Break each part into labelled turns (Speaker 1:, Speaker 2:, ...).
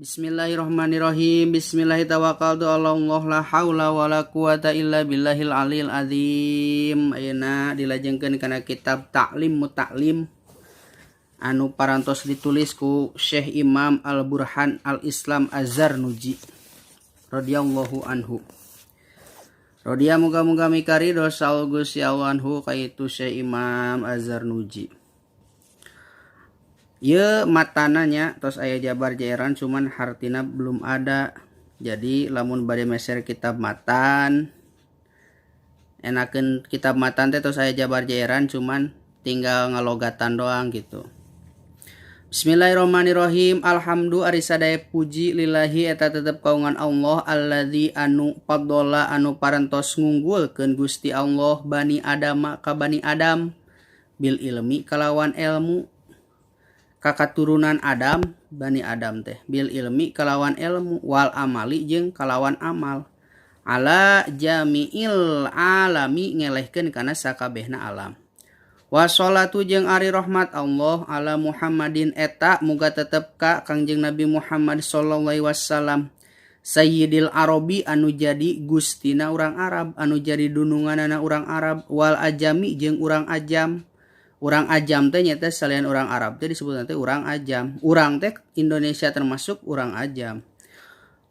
Speaker 1: Bismillahirrahmanirrahim. Bismillahirrahmanirrahim. Allah la haula wala quwata illa billahil aliyil azim. Ayeuna dilajengkeun kana kitab Ta'lim Muta'lim anu parantos ditulis ku Syekh Imam Al-Burhan Al-Islam Az-Zarnuji radhiyallahu anhu. Rodia muga-muga mikari dosa Gusti Allah anhu kaitu Syekh Imam Az-Zarnuji. Ye matananya tos aya jabar jairan cuman hartina belum ada. Jadi lamun bade meser kitab matan enakeun kitab matan teh tos aya jabar jairan cuman tinggal ngalogatan doang gitu. Bismillahirrahmanirrahim. Alhamdu ari sadaya puji lillahi eta tetep kaungan Allah alladzi anu faddola anu parantos ngunggulkeun Gusti Allah bani Adam ka bani Adam bil ilmi kalawan ilmu. Kakaturunan Adam bani Adam teh bil ilmi kalawan ilmu wal amali jeung kalawan amal ala jamiil alami ngelehkeun kana sakabehna alam wassalatu jeung ari rahmat Allah ala Muhammadin eta muga tetep ka Kangjeng Nabi Muhammad sallallahu alaihi wasallam sayyidil arabi anu jadi gustina urang Arab anu jadi dununganana urang Arab wal ajami jeung urang ajam. Urang ajam teh nyata selain orang Arab teh disebut nanti orang ajam. Urang teh Indonesia termasuk orang ajam.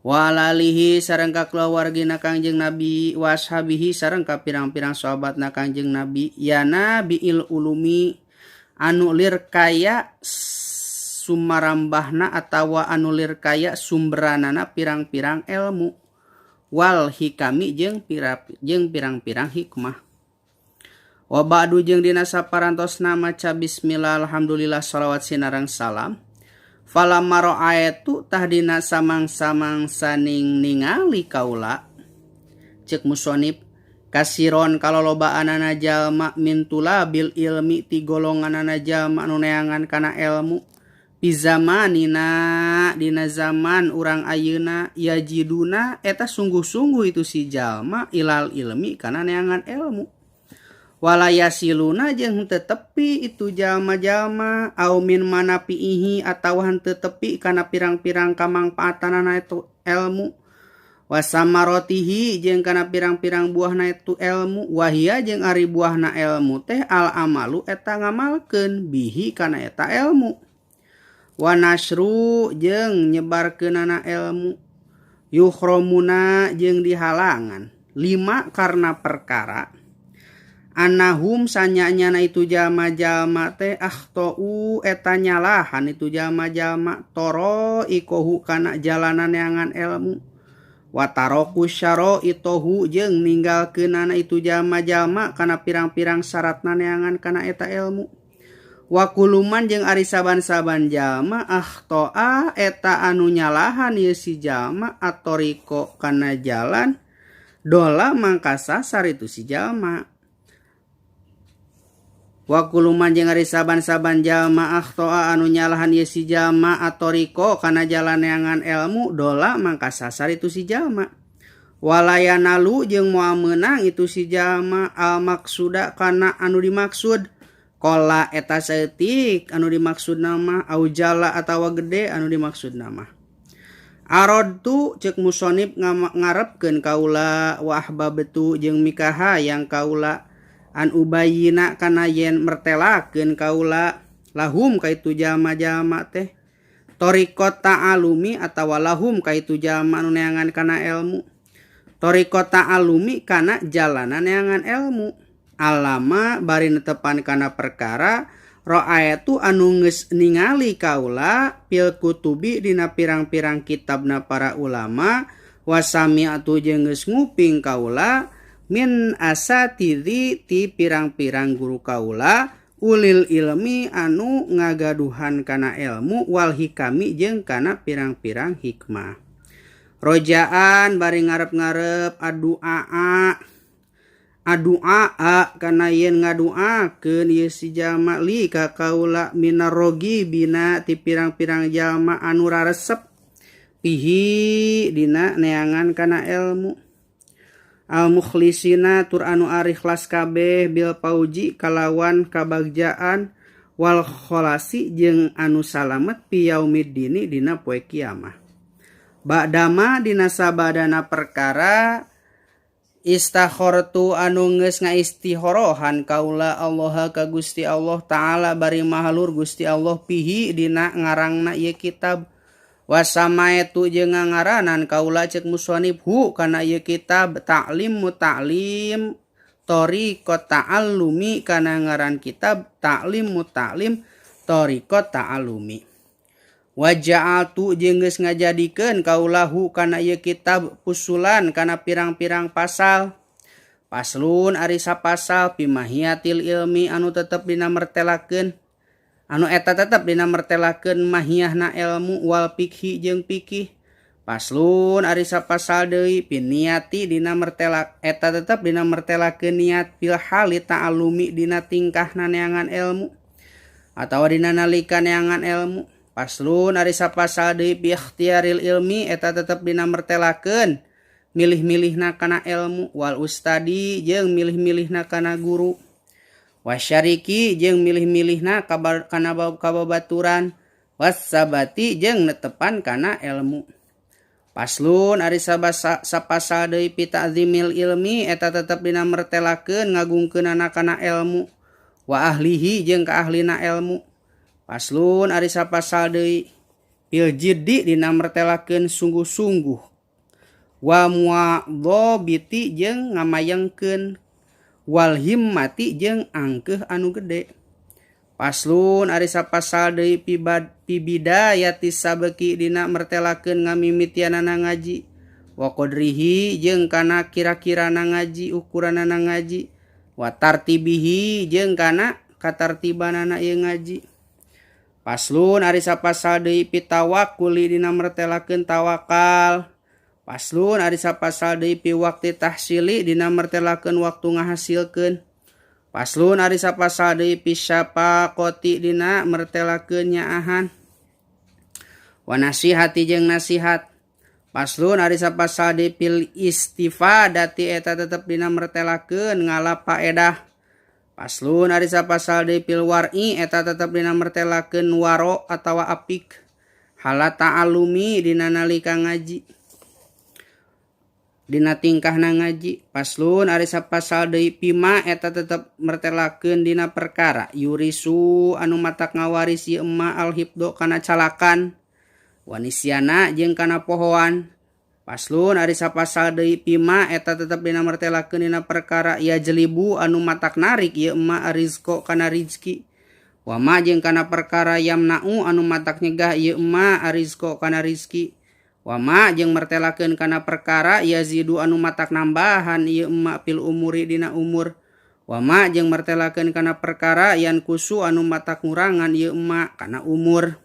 Speaker 1: Walalihi sareng ka kulawargina Kangjeng Nabi washabihi sareng ka pirang-pirang sahabatna Kangjeng Nabi ya nabiil ulumi anu lir kaya sumarambahna atawa anu lir kaya sumberanana pirang-pirang ilmu wal hikami jeung pirang-pirang hikmah. Wa ba'du jeung dina saparantosna maca bismillah alhamdulillah shalawat sinareng salam falamma ra'aitu tah dina samang-samang saning ningali kaula ceuk musonib kasiron kalolobaanana jalma min tulabil ilmi ti golonganana jalma anu neangan kana ilmu pi zamanina dina zaman urang ayeuna yajiduna eta sungguh-sungguh itu si jalma ilal ilmi kana neangan ilmu walayasiluna jeung henteu tepi itu jalma-jalma au min manapihi atawa henteu tepi kana pirang-pirang kamangpaatanana itu ilmu wasamarotihi jeung kana pirang-pirang buahna itu ilmu wahia jeung ari buahna ilmu teh al amalu eta ngamalkeun bihi kana eta ilmu wa nasru jeung nyebarkeunana ilmu yukhromuna jeung dihalangan 5 karena perkara anahum sanyanyana itu jalma-jalma teh akhtau eta nyalahan itu jalma-jalma toro ikohu kana jalanan neangan ilmu wataroku syaro itohu jeung ninggalkeunana itu jalma-jalma kana pirang-pirang syaratna neangan kana eta ilmu wakuluman jeung ari saban-saban jalma akhtoa eta anu nyalahan ieu si jalma atoriko kana jalan dola mangka sasar itu si jalma wa kuluman jeung ari saban-saban jalma akhtoa anu nyalahan ieu si jalma atoriko kana jalan neangan ilmu dola mangka sasar itu si jalma walayanalu jeung moal meunang itu si jalma al maksuda kana anu dimaksud qala eta saeutik anu dimaksud nama au jala atawa gede anu dimaksud nama aradtu ceuk musonib ngarepkeun kaula wa ahbabtu jeung mikaha yang kaula an ubayina kana yen mertelakeun kaula lahum kaitu jalma-jalma teh tariqat ta'alumi atawa lahum kaitu jalma anu neangan kana ilmu tariqat ta'alumi kana jalanan neangan ilmu alama bari netepan kana perkara ra'ayatu anu geus ningali kaula fil kutubi dina pirang-pirang kitabna para ulama wasami'atu jeung geus nguping kaula min asatidzi ti pirang-pirang guru kaula ulil ilmi anu ngagaduhan kana ilmu wal hikami jeung kana pirang-pirang hikmah rojaan bari ngarep-ngarep adu'a kana yen ngaduakeun ieu si jalma li ka kaula minarogi bina ti pirang-pirang jalma anu raresep pihi dina neangan kana ilmu al mukhlisina tur anu ari ikhlas kabeh bil pauji kalawan kabagjaan wal kholasi jeung anu salamet pi yaumiddini dina poe kiamah Ba'dama dina sabadana perkara istakhortu anu geus ngaistihorohan kaula Allah ka Gusti Allah taala bari mahalur Gusti Allah pihi dina ngarangna ieu kitab. Wasamaetu jeung ngaranan kaula cek musannif hu kana ieu kitab ta'lim muta'lim thariqat ta'allumi kana ngaran kitab ta'lim muta'lim thariqat ta'allumi. Waja'altu jeung geus ngajadikeun kaula hu kana ieu kitab fusulan kana pirang-pirang pasal. Paslun ari sapasal pimahiyatil ilmi anu tetep dina mertelakeun anu eta tetep dina mertelakeun mahiyahna ilmu wal fikhi jeung fikih. Paslun ari sapasal deui pinniati dina mertelak eta tetep dina mertelakeun niat fil hali ta'allumi dina tingkahna neangan ilmu atawa dina nalika neangan ilmu. Paslun ari sapasal deui bi ikhtiyaril ilmi eta tetep dina mertelakeun milih-milihna kana ilmu wal ustadi jeung milih-milihna kana guru. Wasyariki jeung milih-milihna kana kababaturan wasabati jeung netepan kana ilmu. Paslun ari sapasal deui pi ta'zimil ilmi eta tetep dina mertelakeun ngagungkeunana kana ilmu wa ahlihi jeung ka ahlina ilmu. Paslun ari sapasal deui fil jiddi dina mertelakeun sungguh-sungguh wa muwadhabiti jeung ngamayengkeun wal himmati jeung angkeuh anu gede. Paslun ari sapasal deui pi bidayati sabeki dina mertelakeun ngamimitianana ngaji wa qadrihi jeung kana kira-kirana ngaji ukuranana ngaji wa tartibihi jeung kana katartibanana ieu ngaji. Paslun ari sapasal deui pi tawakkuli dina mertelakeun tawakal. Paslun ari sapasal deui pi waqti tahsili dina mertelakeun waktu ngahasilkeun. Paslun ari sapasal deui pi syafaqati dina mertelakeun nyaahan. Wa nasihati jeung nasihat. Paslun ari sapasal deui pil istifadati eta tetep dina mertelakeun ngalap faedah. Paslun ari sapasal deui pil war'i eta tetep dina mertelakeun waro atawa apik. Hala ta'allumi dina nalika ngaji. Dina tingkahna ngaji. Paslun ari sapasal deui pima eta tetep mertelakeun dina perkara yurisu anu matak ngawaris ieu emma alhibdo kana calakan wanisyana jeung kana pohoan. Paslun ari sapasal deui pima eta tetep dina mertelakeun dina perkara ya jelibu anu matak narik ieu emma rizqo kana rizki wa ma jeung kana perkara yamna'u anu matak nyegah ieu emma rizqo kana rizki wa ma jeung mertelakeun kana perkara yazidu anu matak nambahan ieu emma fil umuri dina umur wa ma jeung mertelakeun kana perkara yan kusu anu matak ngurangan ieu emma kana umur.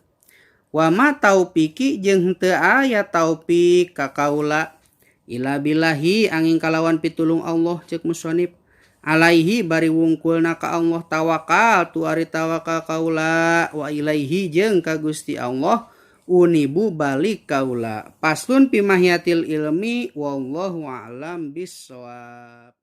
Speaker 1: Wa ma taupiki jeung henteu aya taupik ka kaula ila billahi angin kalawan pitulung Allah cek musannif alaihi bari wungkulna ka Allah tawakal tu ari tawakal kaula wa ilaihi jeung ka Gusti Allah unibu balik kaula. Paslun pimahiyatil ilmi wallahu a'lam bissawab.